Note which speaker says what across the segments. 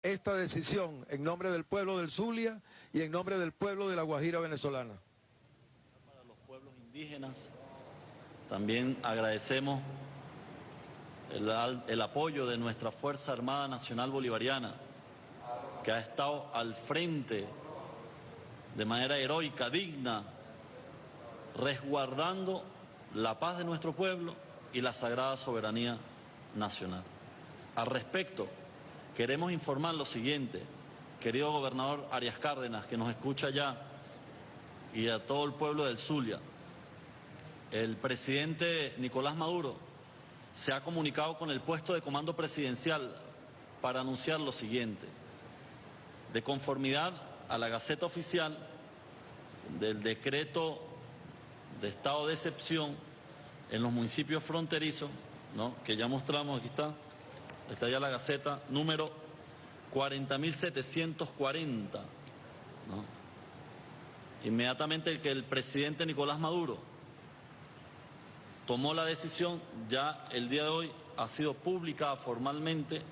Speaker 1: esta decisión en nombre del pueblo del Zulia y en nombre del pueblo de la Guajira venezolana.
Speaker 2: Para los pueblos indígenas, también agradecemos el apoyo de nuestra Fuerza Armada Nacional Bolivariana, que ha estado al frente de manera heroica, digna, resguardando la paz de nuestro pueblo y la sagrada soberanía nacional. Al respecto, queremos informar lo siguiente, querido gobernador Arias Cárdenas, que nos escucha ya, y a todo el pueblo del Zulia. El presidente Nicolás Maduro se ha comunicado con el puesto de comando presidencial para anunciar lo siguiente. De conformidad a la Gaceta Oficial del decreto de estado de excepción en los municipios fronterizos, ¿no?, que ya mostramos, aquí está ya la Gaceta, número 40.740, ¿no? Inmediatamente que el presidente Nicolás Maduro tomó la decisión, ya el día de hoy ha sido publicada formalmente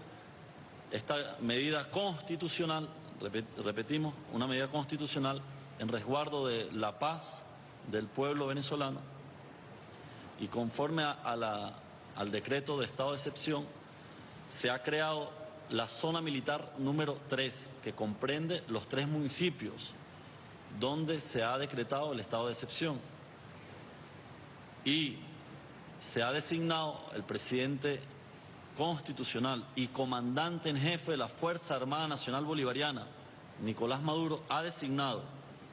Speaker 2: esta medida constitucional, repetimos, una medida constitucional en resguardo de la paz del pueblo venezolano, y conforme al decreto de estado de excepción se ha creado la zona militar número 3, que comprende los 3 municipios donde se ha decretado el estado de excepción, y se ha designado el presidente constitucional y comandante en jefe de la Fuerza Armada Nacional Bolivariana, Nicolás Maduro, ha designado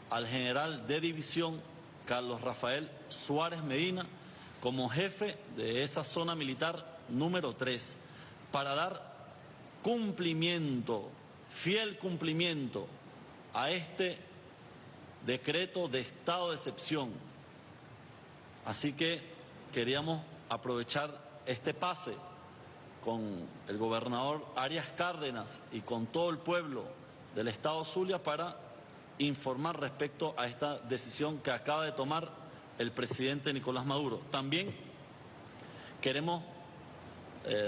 Speaker 2: al general de división Carlos Rafael Suárez Medina como jefe de esa zona militar número 3, para dar cumplimiento, fiel cumplimiento a este decreto de estado de excepción. Así que queríamos aprovechar este pase con el gobernador Arias Cárdenas y con todo el pueblo del estado Zulia para informar respecto a esta decisión que acaba de tomar el presidente Nicolás Maduro. También queremos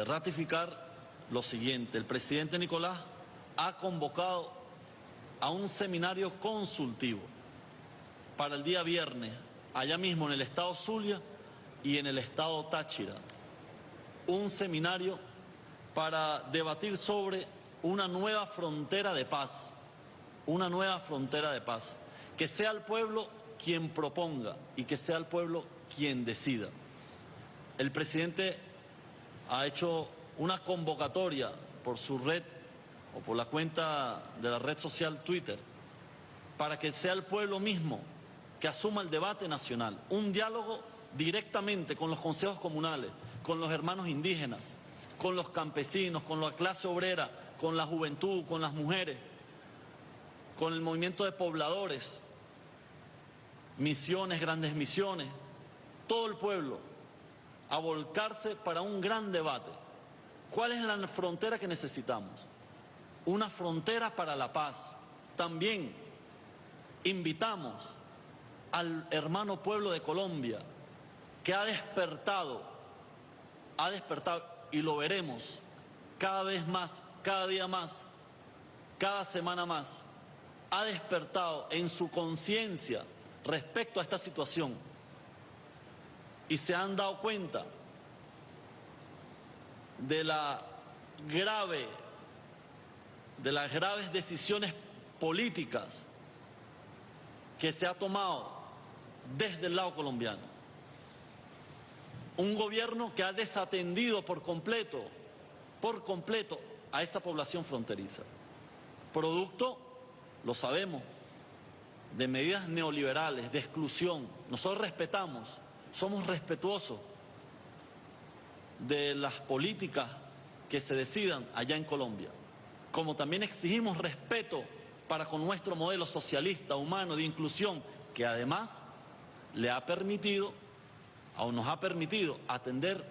Speaker 2: ratificar lo siguiente. El presidente Nicolás ha convocado a un seminario consultivo para el día viernes, allá mismo en el estado Zulia y en el estado Táchira. Un seminario para debatir sobre una nueva frontera de paz, una nueva frontera de paz, que sea el pueblo quien proponga y que sea el pueblo quien decida. El presidente ha hecho una convocatoria por su red o por la cuenta de la red social Twitter para que sea el pueblo mismo que asuma el debate nacional, un diálogo directamente con los consejos comunales, con los hermanos indígenas, con los campesinos, con la clase obrera, con la juventud, con las mujeres, con el movimiento de pobladores, misiones, grandes misiones, todo el pueblo a volcarse para un gran debate. ¿Cuál es la frontera que necesitamos? Una frontera para la paz. También invitamos al hermano pueblo de Colombia, que ha despertado y lo veremos cada vez más, cada día más, cada semana más, ha despertado en su conciencia respecto a esta situación y se han dado cuenta de las graves decisiones políticas que se ha tomado desde el lado colombiano. Un gobierno que ha desatendido por completo a esa población fronteriza. Producto, lo sabemos, de medidas neoliberales, de exclusión. Nosotros respetamos, somos respetuosos de las políticas que se decidan allá en Colombia, como también exigimos respeto para con nuestro modelo socialista, humano, de inclusión, que además le ha permitido, o nos ha permitido, atender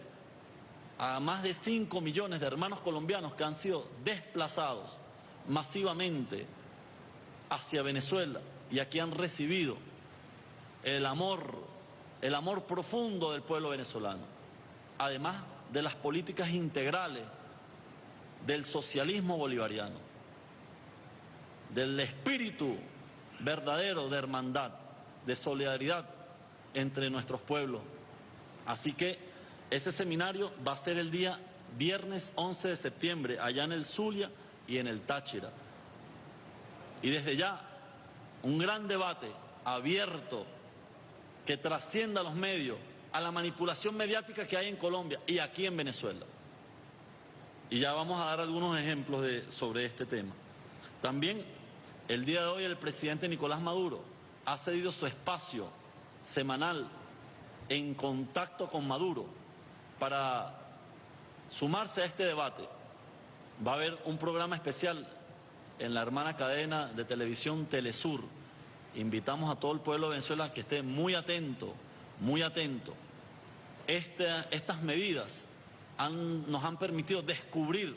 Speaker 2: a más de 5 millones de hermanos colombianos que han sido desplazados masivamente hacia Venezuela y aquí han recibido el amor profundo del pueblo venezolano, además de las políticas integrales del socialismo bolivariano. del espíritu verdadero de hermandad, de solidaridad entre nuestros pueblos. Así que ese seminario va a ser el día viernes 11 de septiembre, allá en el Zulia y en el Táchira. Y desde ya, un gran debate abierto que trascienda a los medios, a la manipulación mediática que hay en Colombia y aquí en Venezuela. Y ya vamos a dar algunos ejemplos sobre este tema. También, el día de hoy, el presidente Nicolás Maduro ha cedido su espacio semanal en Contacto con Maduro para sumarse a este debate. Va a haber un programa especial en la hermana cadena de televisión Telesur. Invitamos a todo el pueblo de Venezuela que esté muy atento, muy atento. Estas medidas nos han permitido descubrir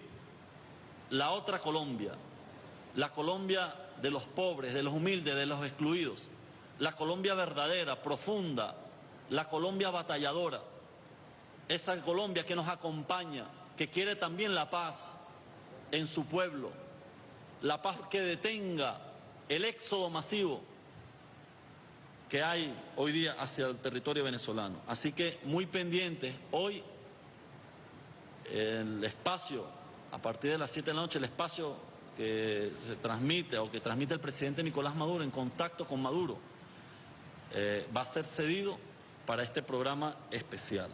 Speaker 2: la otra Colombia, la Colombia de los pobres, de los humildes, de los excluidos, la Colombia verdadera, profunda, la Colombia batalladora, esa Colombia que nos acompaña, que quiere también la paz en su pueblo, la paz que detenga el éxodo masivo que hay hoy día hacia el territorio venezolano. Así que muy pendientes, hoy el espacio, a partir de las 7 de la noche, el espacio que se transmite o que transmite el presidente Nicolás Maduro en Contacto con Maduro, va a ser cedido para este programa especial.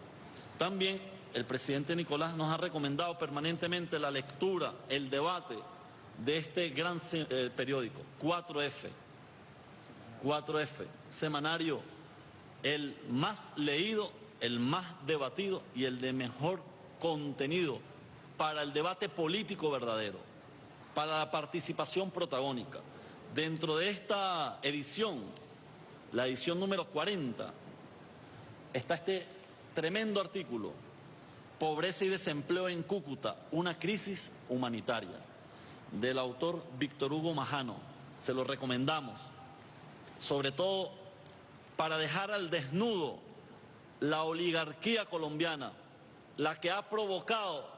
Speaker 2: También el presidente Nicolás nos ha recomendado permanentemente la lectura, el debate de este gran periódico, 4F, semanario, el más leído, el más debatido y el de mejor contenido para el debate político verdadero, para la participación protagónica. Dentro de esta edición, la edición número 40, está este tremendo artículo, Pobreza y desempleo en Cúcuta, una crisis humanitaria, del autor Víctor Hugo Majano. Se lo recomendamos, sobre todo para dejar al desnudo la oligarquía colombiana, la que ha provocado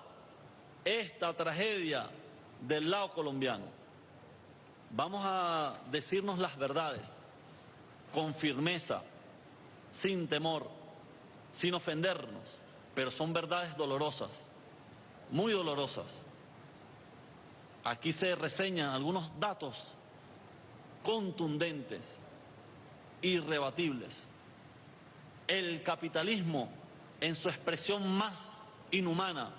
Speaker 2: esta tragedia del lado colombiano. Vamos a decirnos las verdades con firmeza, sin temor, sin ofendernos, pero son verdades dolorosas, muy dolorosas. Aquí se reseñan algunos datos contundentes, irrebatibles. El capitalismo en su expresión más inhumana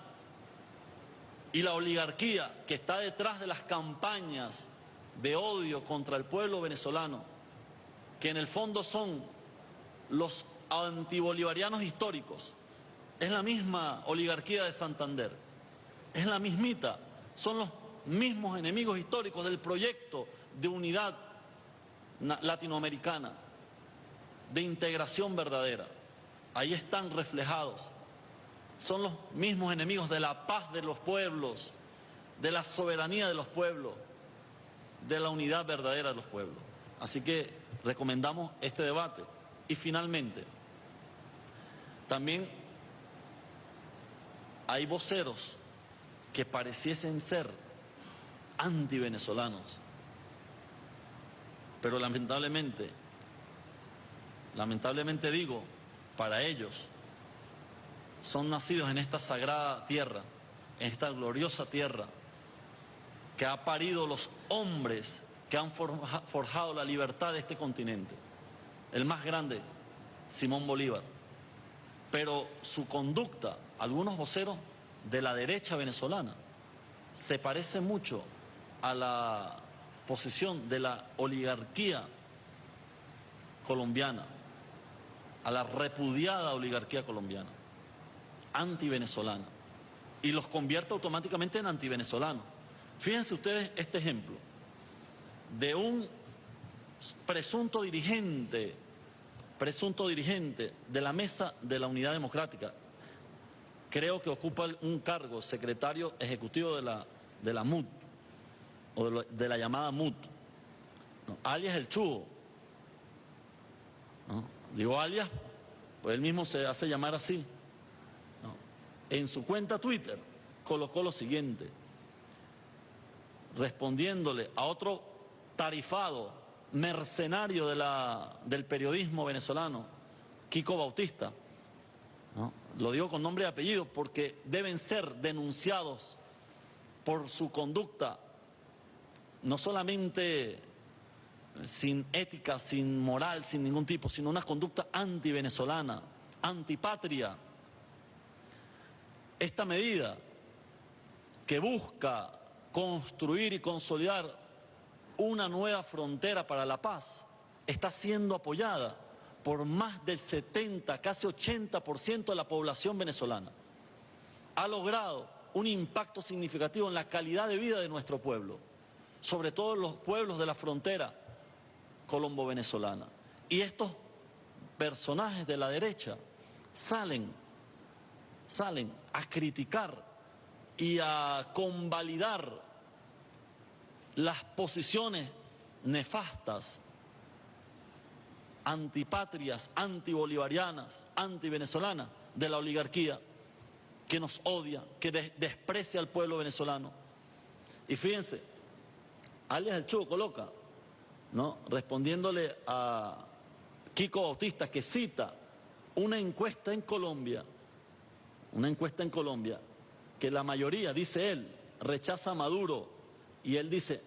Speaker 2: y la oligarquía que está detrás de las campañas de odio contra el pueblo venezolano, que en el fondo son los antibolivarianos históricos, es la misma oligarquía de Santander, es la mismita, son los mismos enemigos históricos del proyecto de unidad latinoamericana, de integración verdadera. Ahí están reflejados. Son los mismos enemigos de la paz de los pueblos, de la soberanía de los pueblos, de la unidad verdadera de los pueblos. Así que recomendamos este debate. Y finalmente, también hay voceros que pareciesen ser antivenezolanos, pero lamentablemente digo, para ellos, son nacidos en esta sagrada tierra, en esta gloriosa tierra, que ha parido los hombres que han forjado la libertad de este continente. El más grande, Simón Bolívar. Pero su conducta, algunos voceros de la derecha venezolana, se parece mucho a la posición de la oligarquía colombiana, a la repudiada oligarquía colombiana, antivenezolana, y los convierte automáticamente en antivenezolanos. Fíjense ustedes este ejemplo de un presunto dirigente de la Mesa de la Unidad Democrática, creo que ocupa un cargo, secretario ejecutivo de la MUD, o de la llamada MUD, ¿no? Alias el Chugo, ¿no? Digo alias, pues él mismo se hace llamar así, ¿no? En su cuenta Twitter colocó lo siguiente, respondiéndole a otro tarifado, mercenario del periodismo venezolano, Kiko Bautista, ¿no? Lo digo con nombre y apellido porque deben ser denunciados por su conducta, no solamente sin ética, sin moral, sin ningún tipo, sino una conducta anti-venezolana, antipatria. Esta medida que busca construir y consolidar una nueva frontera para la paz está siendo apoyada por más del 70, casi 80% de la población venezolana. Ha logrado un impacto significativo en la calidad de vida de nuestro pueblo, sobre todo los pueblos de la frontera colombo-venezolana. Y estos personajes de la derecha salen a criticar y a convalidar las posiciones nefastas, antipatrias, antibolivarianas, antivenezolanas de la oligarquía que nos odia, que desprecia al pueblo venezolano. Y fíjense, alias el Chugo coloca, ¿no?, respondiéndole a Kiko Bautista, que cita una encuesta en Colombia, que la mayoría, dice él, rechaza a Maduro, y él dice,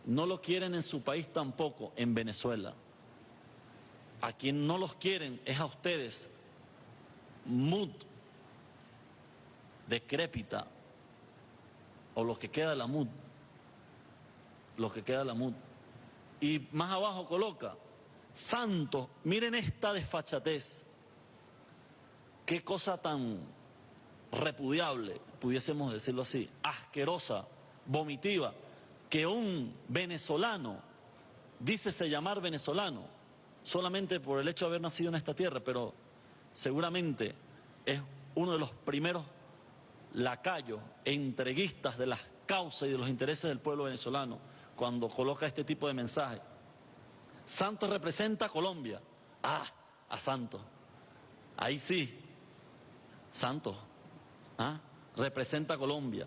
Speaker 2: no lo quieren en su país tampoco, en Venezuela. A quien no los quieren es a ustedes, MUD, decrépita, o lo que queda de la MUD, Y más abajo coloca, Santos, miren esta desfachatez, qué cosa tan repudiable, pudiésemos decirlo así, asquerosa, vomitiva, que un venezolano, dícese llamar venezolano, solamente por el hecho de haber nacido en esta tierra, pero seguramente es uno de los primeros lacayos, entreguistas de las causas y de los intereses del pueblo venezolano, cuando coloca este tipo de mensaje. Santos representa a Colombia. A Santos. Ahí sí. Santos. Representa a Colombia.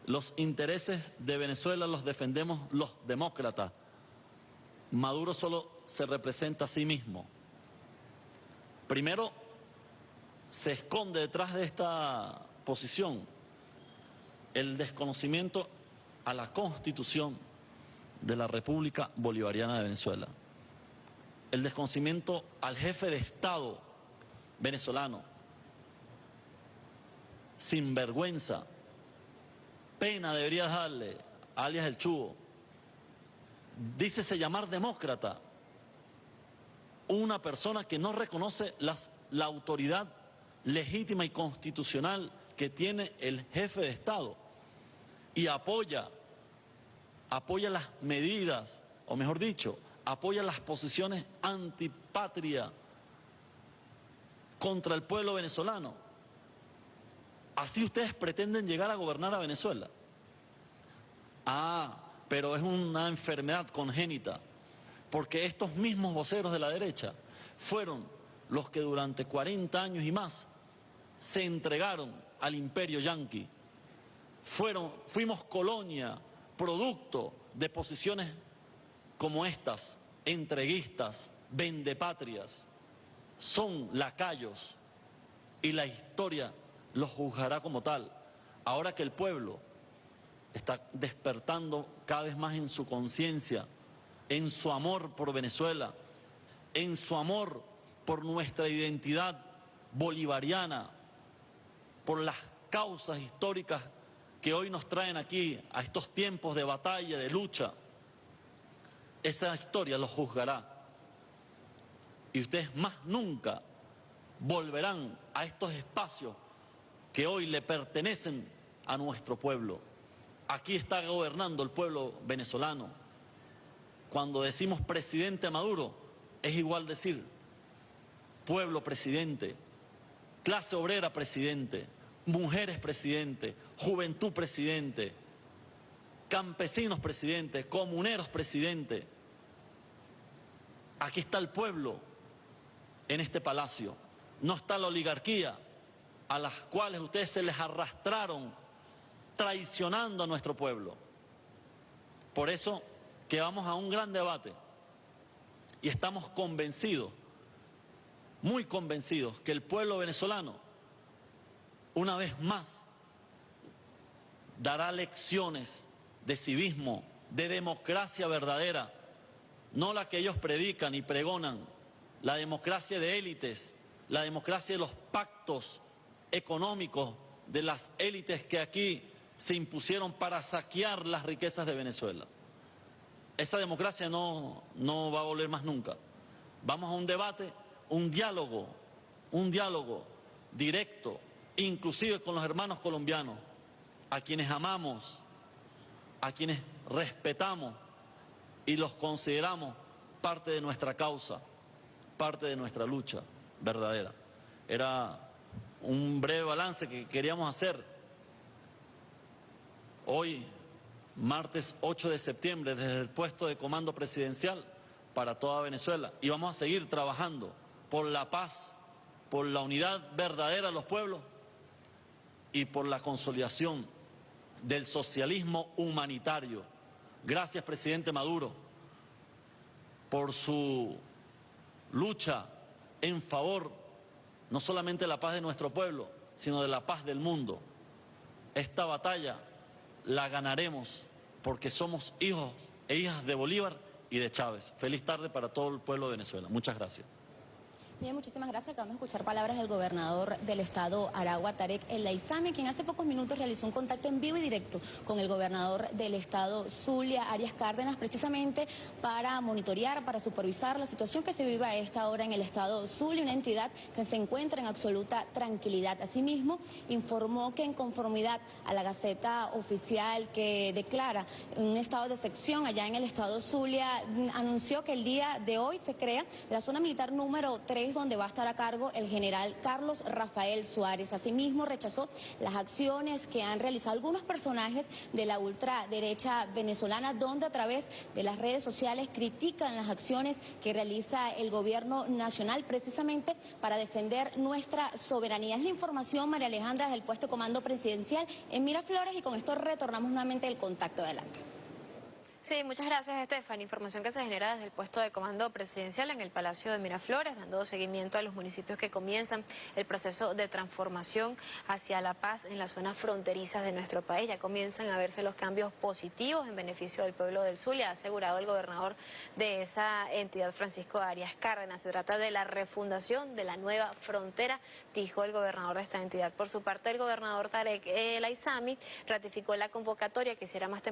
Speaker 2: Los intereses de Venezuela los defendemos los demócratas. Maduro solo se representa a sí mismo. Primero, se esconde detrás de esta posición el desconocimiento a la Constitución de la República Bolivariana de Venezuela, el desconocimiento al jefe de Estado venezolano, sinvergüenza, pena debería darle, alias el Chugo, dícese llamar demócrata, una persona que no reconoce la autoridad legítima y constitucional que tiene el jefe de Estado y apoya las medidas, o mejor dicho, apoya las posiciones antipatria contra el pueblo venezolano. Así ustedes pretenden llegar a gobernar a Venezuela. Pero es una enfermedad congénita, porque estos mismos voceros de la derecha fueron los que durante 40 años y más se entregaron al imperio yanqui. Fuimos colonia, producto de posiciones como estas, entreguistas, vendepatrias. Son lacayos y la historia los juzgará como tal. Ahora que el pueblo está despertando cada vez más en su conciencia, en su amor por Venezuela, en su amor por nuestra identidad bolivariana, por las causas históricas que hoy nos traen aquí a estos tiempos de batalla, de lucha, esa historia los juzgará. Y ustedes más nunca volverán a estos espacios que hoy le pertenecen a nuestro pueblo. Aquí está gobernando el pueblo venezolano. Cuando decimos presidente Maduro, es igual decir pueblo presidente, clase obrera presidente, mujeres presidente, juventud presidente, campesinos presidente, comuneros presidente. Aquí está el pueblo en este palacio. No está la oligarquía a las cuales ustedes se les arrastraron traicionando a nuestro pueblo. Por eso que vamos a un gran debate y estamos convencidos, muy convencidos, que el pueblo venezolano, una vez más, dará lecciones de civismo, de democracia verdadera, no la que ellos predican y pregonan, la democracia de élites, la democracia de los pactos económicos de las élites que aquí se impusieron para saquear las riquezas de Venezuela. Esa democracia no va a volver más nunca. Vamos a un debate, un diálogo directo, inclusive con los hermanos colombianos, a quienes amamos, a quienes respetamos y los consideramos parte de nuestra causa, parte de nuestra lucha verdadera. Era un breve balance que queríamos hacer hoy, martes 8 de septiembre, desde el puesto de comando presidencial para toda Venezuela. Y vamos a seguir trabajando por la paz, por la unidad verdadera de los pueblos y por la consolidación del socialismo humanitario. Gracias, presidente Maduro, por su lucha en favor no solamente de la paz de nuestro pueblo, sino de la paz del mundo. Esta batalla la ganaremos porque somos hijos e hijas de Bolívar y de Chávez. Feliz tarde para todo el pueblo de Venezuela. Muchas gracias.
Speaker 3: Bien, muchísimas gracias. Acabamos de escuchar palabras del gobernador del estado Aragua, Tarek El Aissami, quien hace pocos minutos realizó un contacto en vivo y directo con el gobernador del estado Zulia, Arias Cárdenas, precisamente para monitorear, para supervisar la situación que se vive a esta hora en el estado Zulia, una entidad que se encuentra en absoluta tranquilidad. Asimismo, informó que en conformidad a la Gaceta Oficial que declara un estado de excepción allá en el estado Zulia, anunció que el día de hoy se crea la zona militar número 3, donde va a estar a cargo el general Carlos Rafael Suárez. Asimismo, rechazó las acciones que han realizado algunos personajes de la ultraderecha venezolana, donde a través de las redes sociales critican las acciones que realiza el gobierno nacional precisamente para defender nuestra soberanía. Es la información, María Alejandra, desde el puesto de comando presidencial en Miraflores, y con esto retornamos nuevamente el contacto. Adelante.
Speaker 4: Sí, muchas gracias, Estefany. Información que se genera desde el puesto de comando presidencial en el Palacio de Miraflores, dando seguimiento a los municipios que comienzan el proceso de transformación hacia la paz en las zonas fronterizas de nuestro país. Ya comienzan a verse los cambios positivos en beneficio del pueblo del Zulia, ha asegurado el gobernador de esa entidad, Francisco Arias Cárdenas. Se trata de la refundación de la nueva frontera, dijo el gobernador de esta entidad. Por su parte, el gobernador Tarek El Aissami ratificó la convocatoria que hiciera más temprano